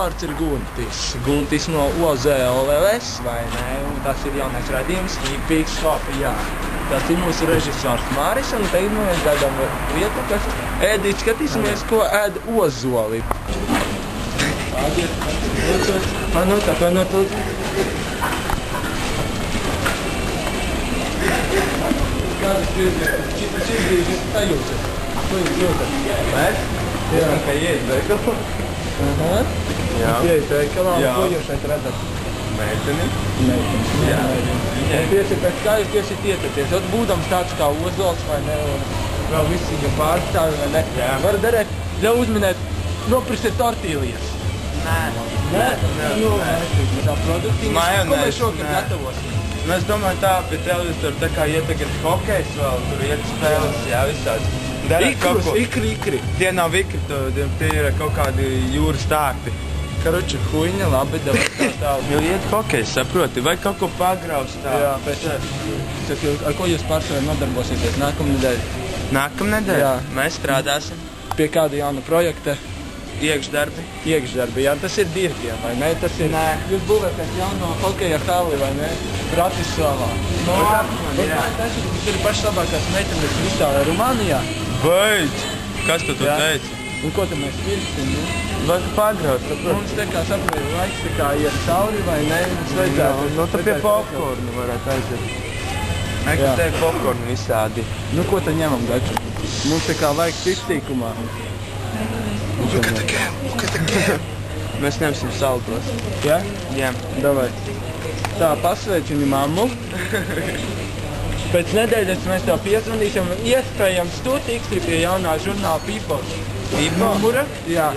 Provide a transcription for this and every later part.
vārds ir Guntis. Guntis no OZLS, vai ne? Un tas ir jaunais raidījums Hippiks Hop, jā. Tas ir mūsu režisors Māris, un tagad mēs gaidām vietu, kas ēdīt, skatīsimies, ko ēd ozoli. Panot. Kādas šīs sajūtas? Ko jūs jūtat? Mēs? Jā. Kā iet veikalā? Jā. Iet veikalā, un ko jūs šeit redzat? Meiteni. Jā. Tieši pēc kā jūs tieši tietaties? Būdams tāds kā ozols, vai ne? Un vēl visi viņa pārstāvi, vai ne? Jā. Var darēt, ļauj uzminēt, nopirksiet tortīlijas. Nē. Tā produktīvi. Ko mēs šokar gatavosim? Es domāju tā, pie televizoru tā kā iet tagad hokejs vēl, tur iet spēles, jā, visāds. Ikri. Tie nav ikri, tie ir kaut kādi jūras tārpi. Karoči, huiņa, labi, tā. Jo iet hokejs, saproti, vai kaut ko pagraust tā. Jā, pēc ar ko jūs pārsvarā nodarbosieties nākamnedēļ? Nākamnedēļ? Jā. Mēs strādāsim. Pie kāda jauna projekta? Iekšdarbi, jā, tas ir Dirkiem, vai ne? Tas ir, jūs būvēsiet jauno hokeja halli, vai ne? Bratislavā. Tas ir pašlabākās meitenes visā Rumānijā. Beidz! Kas tu teici? Un ko tad mēs pirksim, ne? Vajag pagraut, saprot? Mums te kā saprot, laiks te kā iet cauri, vai ne? Mums vajadzētu. Nu, tad pie popkornu varētu aiziet. Nekā te ir popkornu visādi. Nu, ko tad ņemam, daču? Mums te kā vajag pistīkumā. Look at the game. Mēs ņemsim saltos. Jā? Jā. Davai. Tā, pasveicini mammu. Pēc nedēļas mēs tev piezvanīsim. Iespējams, tu tiksi pie jaunā žurnāla People. Numura? Jā.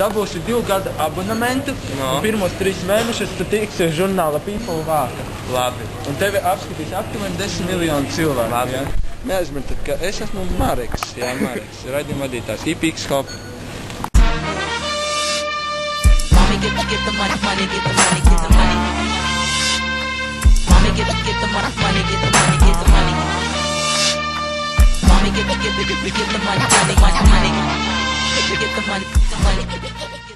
Dabūsi 2 gadu abonementu. No. Un pirmos 3 mēnešus tu tiksi žurnāla People vāka. Labi. Un tevi apskatīs aptuveni 10 miljonu cilvēku. Labi. Jā? Neaizmirstiet, ka es esmu Mareks. Jā, Mareks. Raidījuma vadītājs. Hippiks Hop. Get the money, get the money, get the money. Mommy, get the money, get the money, get the money. Mommy, get the money, money. Get the money, get the money.